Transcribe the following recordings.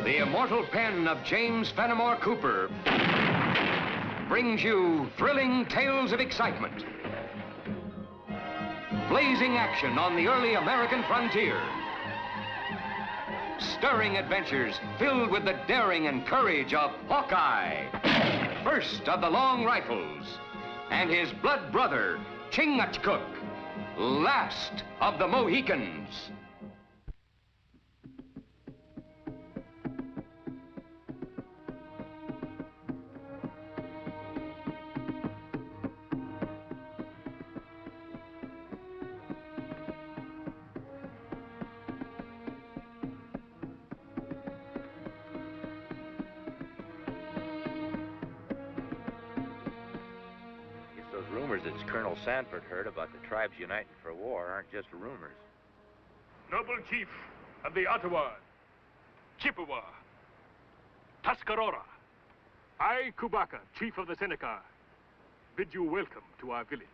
The immortal pen of James Fenimore Cooper brings you thrilling tales of excitement, blazing action on the early American frontier, stirring adventures filled with the daring and courage of Hawkeye, first of the long rifles, and his blood brother, Chingachgook, last of the Mohicans. Those rumors that Colonel Sanford heard about the tribes uniting for war aren't just rumors. Noble chief of the Ottawa, Chippewa, Tuscarora, I, Kubaka, chief of the Seneca, bid you welcome to our village.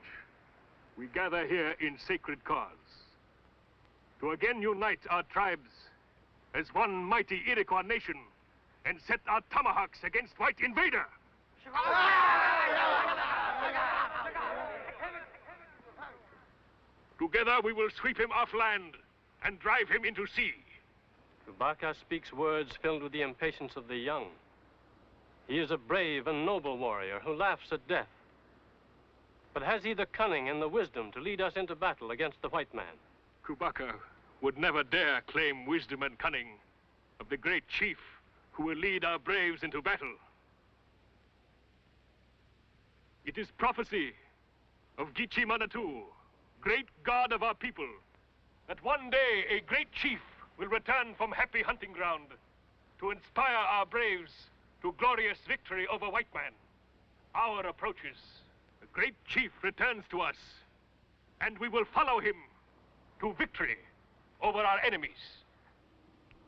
We gather here in sacred cause to again unite our tribes as one mighty Iroquois nation and set our tomahawks against white invader. Together we will sweep him off land and drive him into sea. Kubaka speaks words filled with the impatience of the young. He is a brave and noble warrior who laughs at death. But has he the cunning and the wisdom to lead us into battle against the white man? Kubaka would never dare claim wisdom and cunning of the great chief who will lead our braves into battle. It is prophecy of Gichi Manatu, great god of our people, that one day a great chief will return from happy hunting ground to inspire our braves to glorious victory over white man. Hour approaches. The great chief returns to us, and we will follow him to victory over our enemies.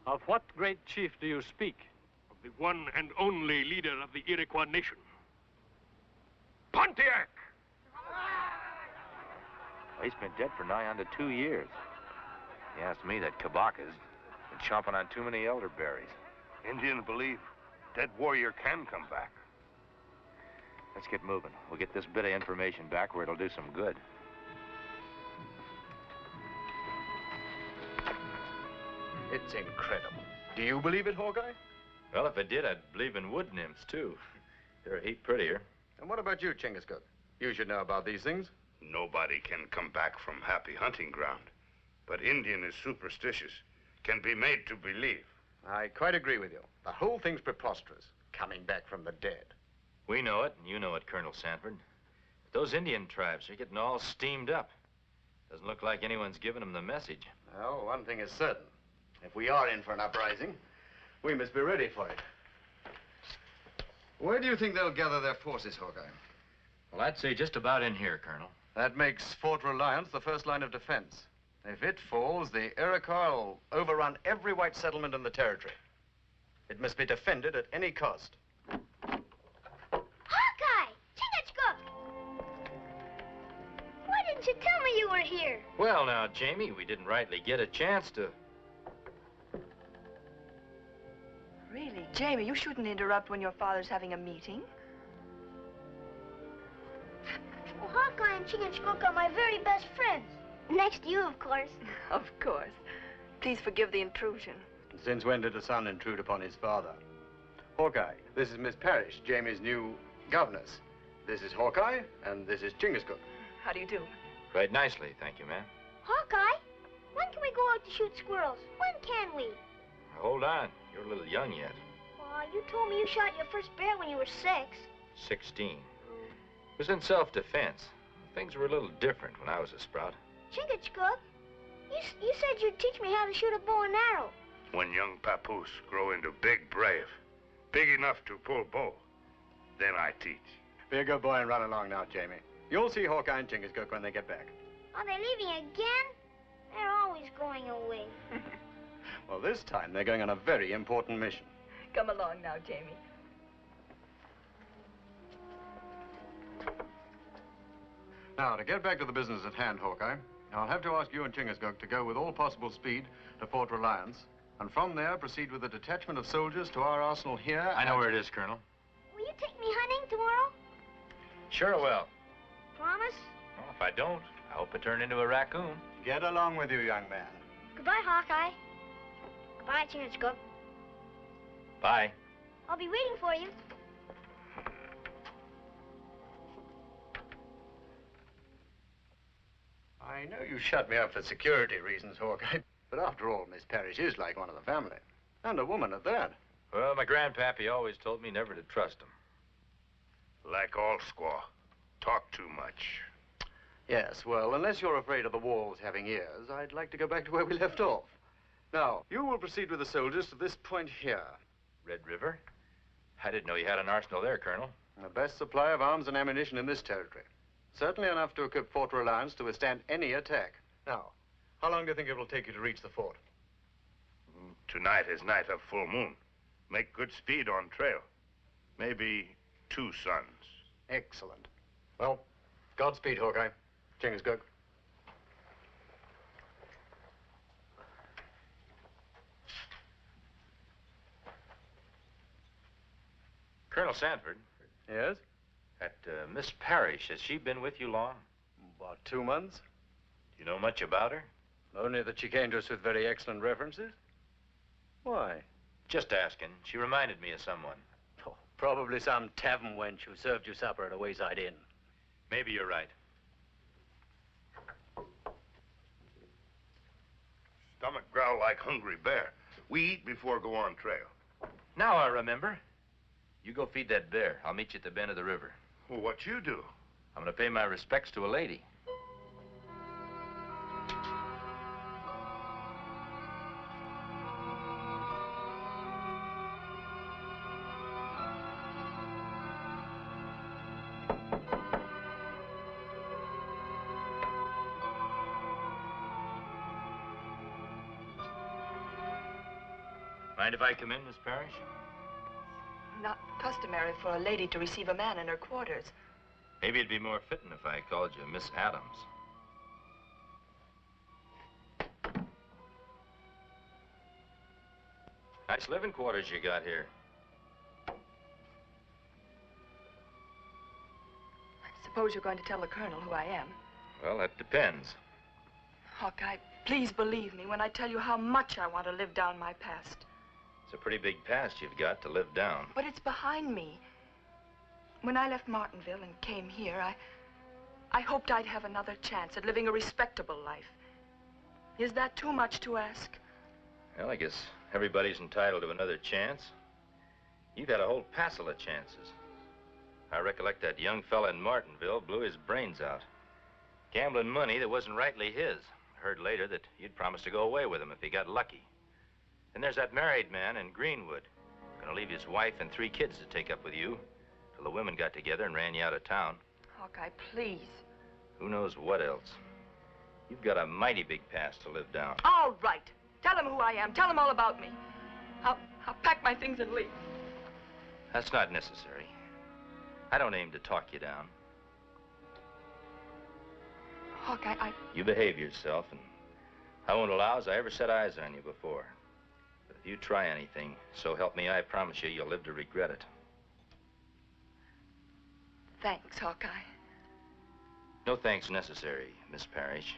Of what great chief do you speak? Of the one and only leader of the Iroquois nation, Pontiac! He's been dead for nigh on to 2 years. He asked me that Kabaka's been chomping on too many elderberries. Indians believe dead warrior can come back. Let's get moving. We'll get this bit of information back where it'll do some good. It's incredible. Do you believe it, Hawkeye? Well, if I did, I'd believe in wood nymphs, too. They're a heap prettier. And what about you, Chingachgook? You should know about these things. Nobody can come back from happy hunting ground. But Indian is superstitious, can be made to believe. I quite agree with you. The whole thing's preposterous, coming back from the dead. We know it, and you know it, Colonel Sanford. But those Indian tribes are getting all steamed up. Doesn't look like anyone's giving them the message. Well, one thing is certain. If we are in for an uprising, we must be ready for it. Where do you think they'll gather their forces, Hawkeye? Well, I'd say just about in here, Colonel. That makes Fort Reliance the first line of defense. If it falls, the Iroquois will overrun every white settlement in the territory. It must be defended at any cost. Hawkeye! Chingachgook! Why didn't you tell me you were here? Well, now, Jamie, we didn't rightly get a chance to... Really, Jamie, you shouldn't interrupt when your father's having a meeting. Well, Hawkeye and Chingachgook are my very best friends. Next to you, of course. Of course. Please forgive the intrusion. Since when did a son intrude upon his father? Hawkeye, this is Miss Parrish, Jamie's new governess. This is Hawkeye, and this is Chingachgook. How do you do? Quite nicely, thank you, ma'am. Hawkeye, when can we go out to shoot squirrels? When can we? Now, hold on. You're a little young yet. Aw, you told me you shot your first bear when you were 6. 16. It was in self-defense. Things were a little different when I was a sprout. Chingachgook, you said you'd teach me how to shoot a bow and arrow. When young papoose grow into big brave, big enough to pull bow, then I teach. Be a good boy and run along now, Jamie. You'll see Hawkeye and Chingachgook when they get back. Are they leaving again? They're always going away. Well, this time they're going on a very important mission. Come along now, Jamie. Now, to get back to the business at hand, Hawkeye, I'll have to ask you and Chingachgook to go with all possible speed to Fort Reliance, and from there proceed with a detachment of soldiers to our arsenal here. I know where it is, Colonel. Will you take me hunting tomorrow? Sure will. Promise? Well, if I don't, I hope I turn into a raccoon. Get along with you, young man. Goodbye, Hawkeye. Goodbye, Chingachgook. Bye. I'll be waiting for you. I know you shut me up for security reasons, Hawkeye, but after all, Miss Parrish is like one of the family, and a woman at that. Well, my grandpappy always told me never to trust him. Like all squaw. Talk too much. Yes, well, unless you're afraid of the walls having ears, I'd like to go back to where we left off. Now, you will proceed with the soldiers to this point here. Red River? I didn't know you had an arsenal there, Colonel. The best supply of arms and ammunition in this territory. Certainly enough to equip Fort Reliance to withstand any attack. Now, how long do you think it will take you to reach the fort? Tonight is night of full moon. Make good speed on trail. Maybe 2 suns. Excellent. Well, Godspeed, Hawkeye. Chingachgook. Colonel Sanford, Yes? that Miss Parrish, has she been with you long? About 2 months. Do you know much about her? Only that she came to us with very excellent references. Why? Just asking. She reminded me of someone. Oh, probably some tavern wench who served you supper at a wayside inn. Maybe you're right. Stomach growl like hungry bear. We eat before go on trail. Now I remember. You go feed that bear. I'll meet you at the bend of the river. Well, what you do? I'm going to pay my respects to a lady. Mind if I come in, Miss Parrish? Not customary for a lady to receive a man in her quarters. Maybe it'd be more fitting if I called you Miss Adams. Nice living quarters you got here. I suppose you're going to tell the Colonel who I am. Well, that depends. Hawkeye, please believe me when I tell you how much I want to live down my past. It's a pretty big past you've got to live down. But it's behind me. When I left Martinville and came here, I hoped I'd have another chance at living a respectable life. Is that too much to ask? Well, I guess everybody's entitled to another chance. You've had a whole passel of chances. I recollect that young fella in Martinville blew his brains out. Gambling money that wasn't rightly his. I heard later that you'd promised to go away with him if he got lucky. And there's that married man in Greenwood. Gonna leave his wife and 3 kids to take up with you till the women got together and ran you out of town. Hawkeye, please. Who knows what else? You've got a mighty big past to live down. All right. Tell him who I am. Tell him all about me. I'll pack my things and leave. That's not necessary. I don't aim to talk you down. Hawkeye, You behave yourself, and I won't allow as I ever set eyes on you before. But if you try anything, so help me, I promise you, you'll live to regret it. Thanks, Hawkeye. No thanks necessary, Miss Parrish.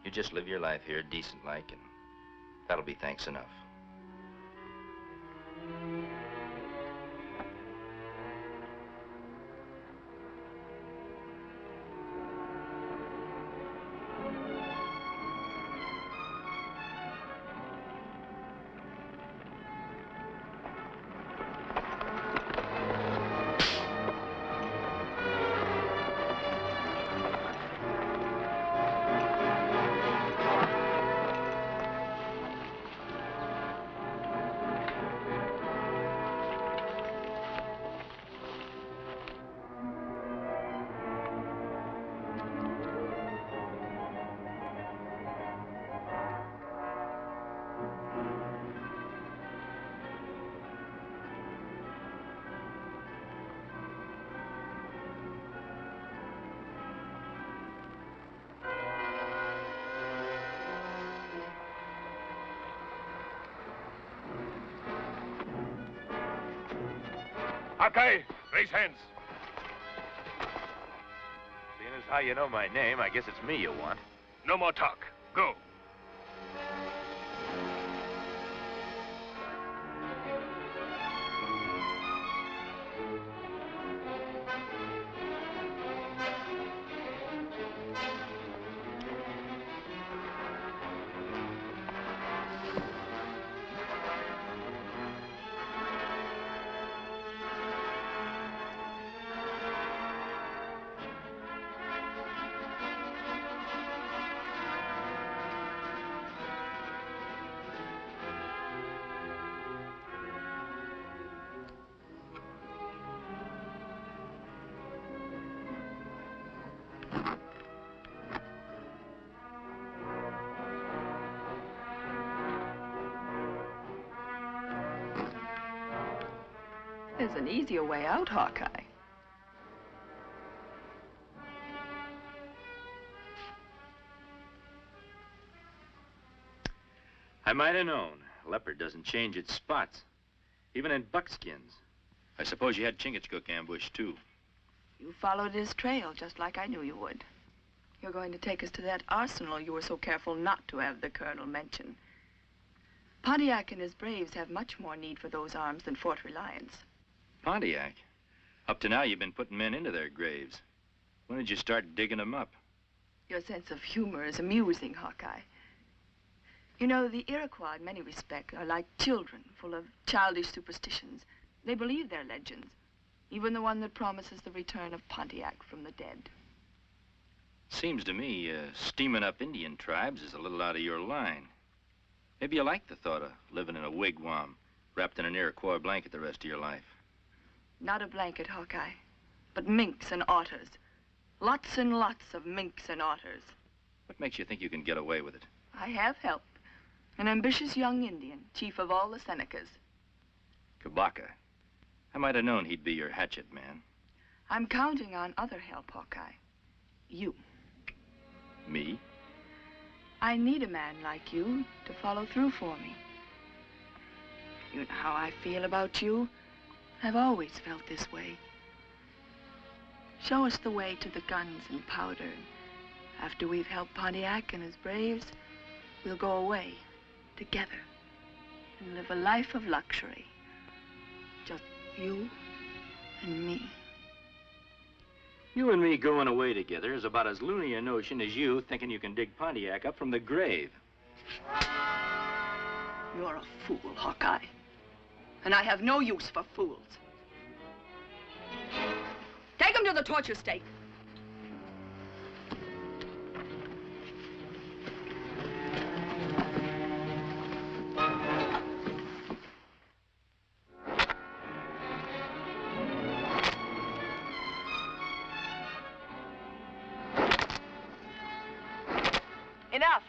You just live your life here decent-like, and that'll be thanks enough. Hawkeye, raise hands. Seeing as how you know my name, I guess it's me you want. No more talk. Go. There's an easier way out, Hawkeye. I might have known. Leopard doesn't change its spots, even in buckskins. I suppose you had Chingachgook ambushed, too. You followed his trail, just like I knew you would. You're going to take us to that arsenal you were so careful not to have the Colonel mention. Pontiac and his braves have much more need for those arms than Fort Reliance. Pontiac? Up to now, you've been putting men into their graves. When did you start digging them up? Your sense of humor is amusing, Hawkeye. You know, the Iroquois, in many respects, are like children, full of childish superstitions. They believe their legends, even the one that promises the return of Pontiac from the dead. Seems to me, steaming up Indian tribes is a little out of your line. Maybe you like the thought of living in a wigwam, wrapped in an Iroquois blanket the rest of your life. Not a blanket, Hawkeye, but minks and otters. Lots and lots of minks and otters. What makes you think you can get away with it? I have help. An ambitious young Indian, chief of all the Senecas. Kabaka. I might have known he'd be your hatchet man. I'm counting on other help, Hawkeye. You. Me? I need a man like you to follow through for me. You know how I feel about you. I've always felt this way. Show us the way to the guns and powder. After we've helped Pontiac and his braves, we'll go away together and live a life of luxury. Just you and me. You and me going away together is about as loony a notion as you thinking you can dig Pontiac up from the grave. You're a fool, Hawkeye. And I have no use for fools. Take him to the torture stake. Enough.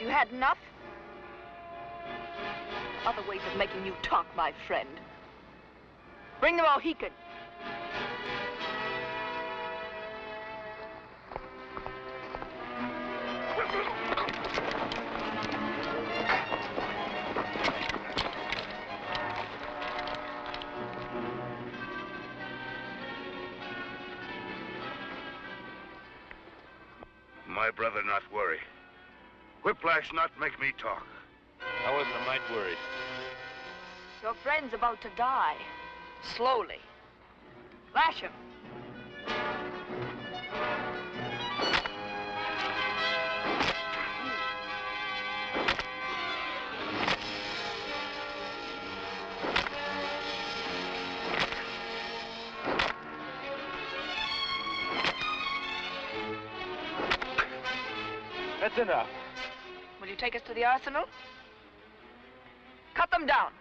You had enough? Other ways of making you talk, my friend. Bring the Mohican. My brother not worry. Whiplash not make me talk. I wasn't a mite worried. Your friend's about to die. Slowly. Lash him. That's enough. Will you take us to the arsenal? Cut them down.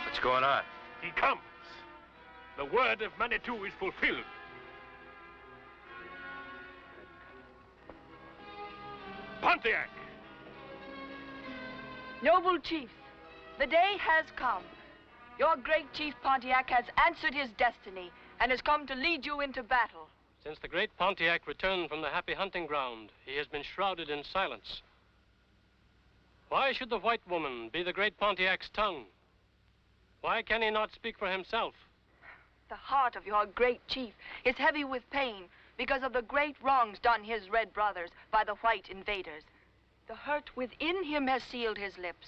What's going on? He comes. The word of Manitou is fulfilled. Pontiac! Noble chiefs, the day has come. Your great chief Pontiac has answered his destiny and has come to lead you into battle. Since the great Pontiac returned from the happy hunting ground, he has been shrouded in silence. Why should the white woman be the great Pontiac's tongue? Why can he not speak for himself? The heart of your great chief is heavy with pain because of the great wrongs done his red brothers by the white invaders. The hurt within him has sealed his lips.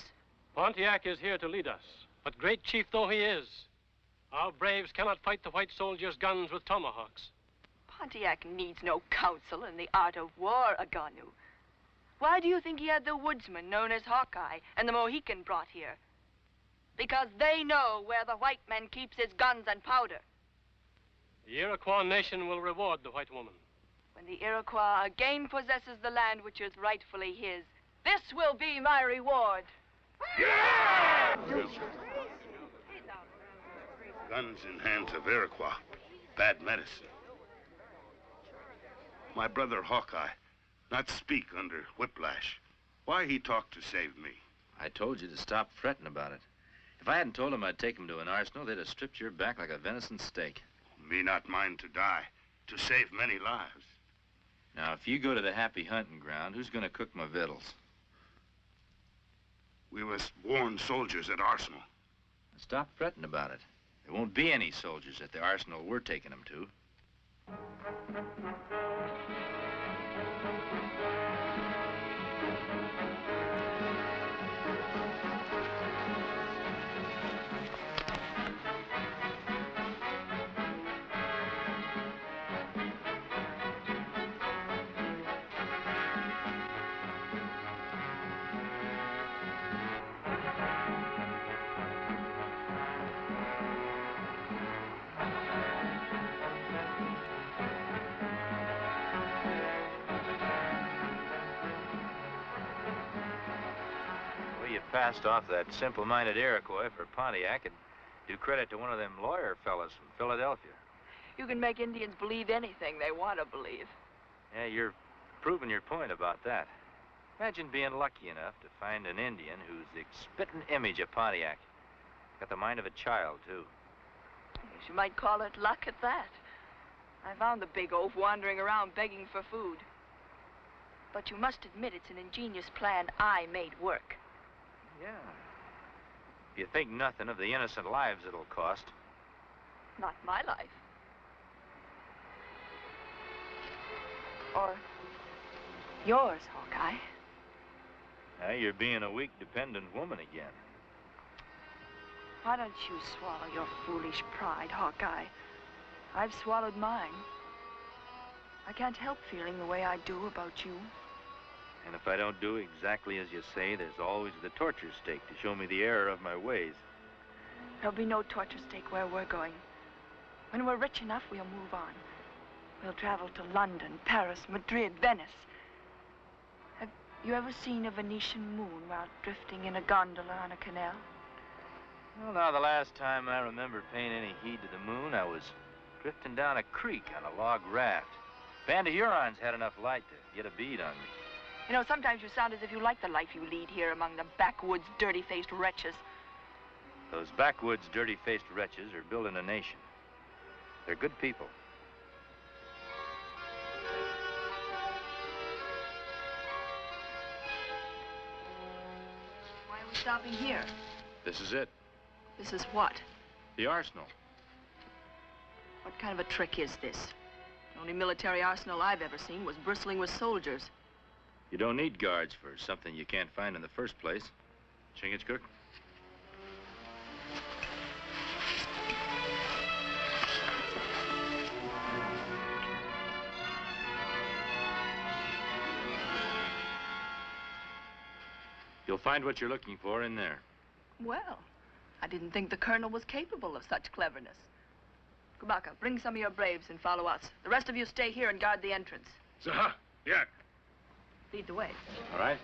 Pontiac is here to lead us, but great chief though he is, our braves cannot fight the white soldiers' guns with tomahawks. Pontiac needs no counsel in the art of war, Aganu. Why do you think he had the woodsman known as Hawkeye and the Mohican brought here? Because they know where the white man keeps his guns and powder. The Iroquois nation will reward the white woman. When the Iroquois again possesses the land which is rightfully his, this will be my reward. Yeah! Guns in hands of Iroquois. Bad medicine. My brother Hawkeye, not speak under whiplash. Why he talk to save me? I told you to stop fretting about it. If I hadn't told them I'd take him to an arsenal, they'd have stripped your back like a venison steak. Me not mind to die, to save many lives. Now, if you go to the happy hunting ground, who's gonna cook my victuals? We was born soldiers at Arsenal. Stop fretting about it. There won't be any soldiers at the arsenal we're taking them to. Passed off that simple-minded Iroquois for Pontiac and do credit to one of them lawyer fellas from Philadelphia. You can make Indians believe anything they want to believe. Yeah, you're proving your point about that. Imagine being lucky enough to find an Indian who's the spitting image of Pontiac. Got the mind of a child, too. I guess you might call it luck at that. I found the big oaf wandering around begging for food. But you must admit it's an ingenious plan I made work. Yeah. You think nothing of the innocent lives it'll cost. Not my life. Or yours, Hawkeye. Now you're being a weak, dependent woman again. Why don't you swallow your foolish pride, Hawkeye? I've swallowed mine. I can't help feeling the way I do about you. And if I don't do exactly as you say, there's always the torture stake to show me the error of my ways. There'll be no torture stake where we're going. When we're rich enough, we'll move on. We'll travel to London, Paris, Madrid, Venice. Have you ever seen a Venetian moon while drifting in a gondola on a canal? Well, now, the last time I remember paying any heed to the moon, I was drifting down a creek on a log raft. Band of Hurons had enough light to get a bead on me. You know, sometimes you sound as if you like the life you lead here among the backwoods, dirty-faced wretches. Those backwoods, dirty-faced wretches are building a nation. They're good people. Why are we stopping here? This is it. This is what? The arsenal. What kind of a trick is this? The only military arsenal I've ever seen was bristling with soldiers. You don't need guards for something you can't find in the first place. Chingachgook? You'll find what you're looking for in there. Well, I didn't think the colonel was capable of such cleverness. Kubaka, bring some of your braves and follow us. The rest of you stay here and guard the entrance. Zaha, Yak. Lead the way. All right.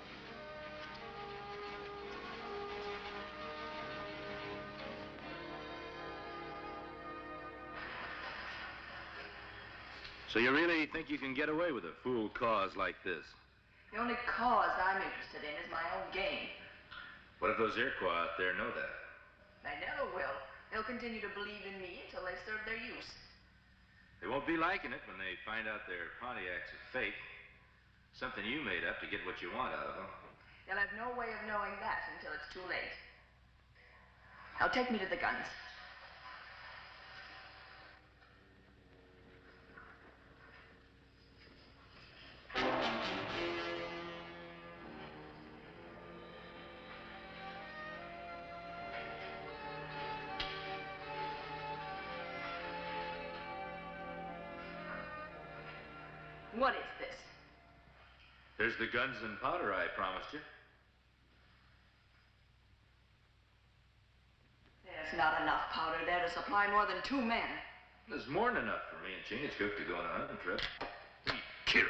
So you really think you can get away with a fool cause like this? The only cause I'm interested in is my own gain. What if those Iroquois out there know that? They never will. They'll continue to believe in me until they serve their use. They won't be liking it when they find out their Pontiacs are fake. Something you made up to get what you want out of them. They'll have no way of knowing that until it's too late. Now take me to the guns. What is this? There's the guns and powder I promised you. There's not enough powder there to supply more than 2 men. There's more than enough for me and Chingachgook to go on a hunting trip. Killer.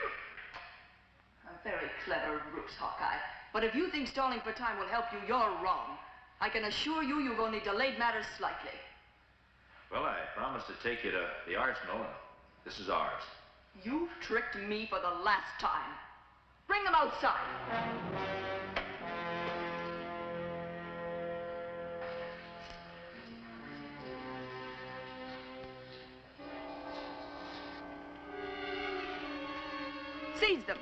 A very clever ruse, Hawkeye. But if you think stalling for time will help you, you're wrong. I can assure you you've only delayed matters slightly. Well, I promised to take you to the arsenal, and this is ours. You've tricked me for the last time. Bring them outside. Seize them.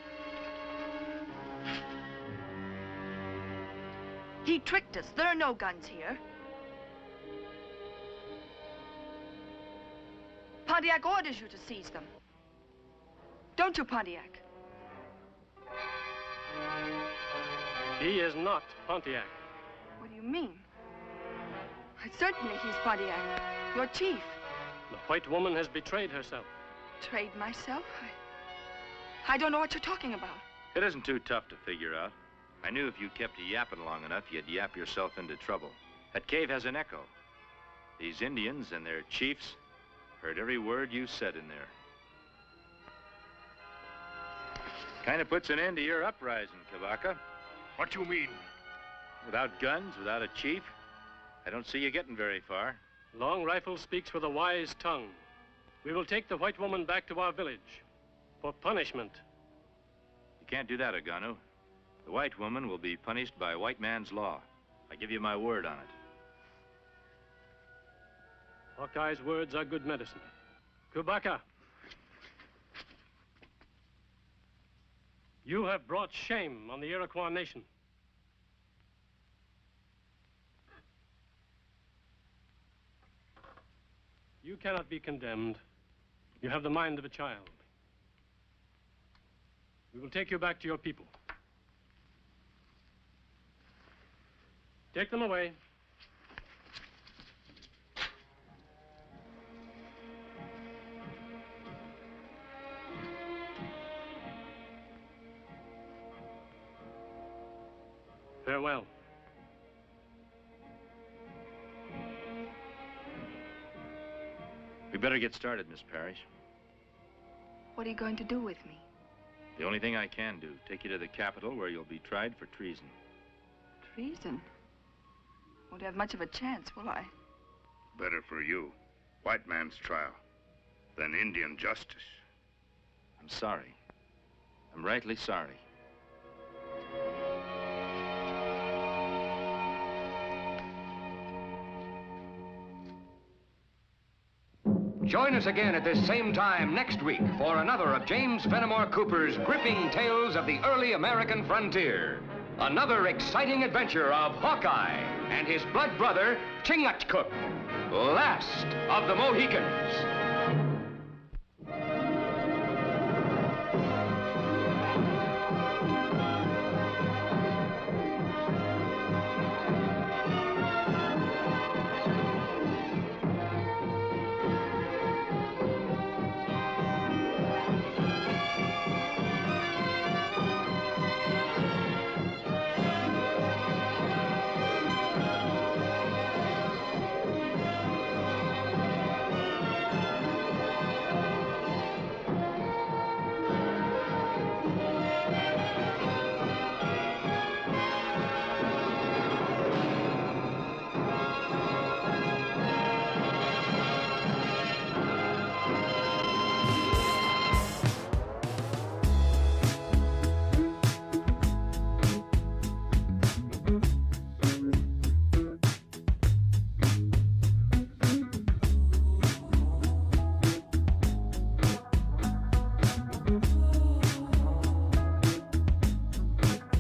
He tricked us. There are no guns here. Pontiac orders you to seize them. Don't you, Pontiac? He is not Pontiac. What do you mean? Certainly he's Pontiac, your chief. The white woman has betrayed herself. Betrayed myself? I don't know what you're talking about. It isn't too tough to figure out. I knew if you kept yapping long enough, you'd yap yourself into trouble. That cave has an echo. These Indians and their chiefs heard every word you said in there. Kind of puts an end to your uprising, Kabaka. What you mean? Without guns, without a chief, I don't see you getting very far. Long Rifle speaks with a wise tongue. We will take the white woman back to our village for punishment. You can't do that, Aganu. The white woman will be punished by white man's law. I give you my word on it. Hawkeye's words are good medicine. Kabaka, you have brought shame on the Iroquois nation. You cannot be condemned. You have the mind of a child. We will take you back to your people. Take them away. Farewell. We better get started, Miss Parrish. What are you going to do with me? The only thing I can do, take you to the capital where you'll be tried for treason. Treason? Won't have much of a chance, will I? Better for you. White man's trial than Indian justice. I'm sorry. I'm rightly sorry. Join us again at this same time next week for another of James Fenimore Cooper's gripping tales of the early American frontier. Another exciting adventure of Hawkeye and his blood brother, Chingachgook, last of the Mohicans.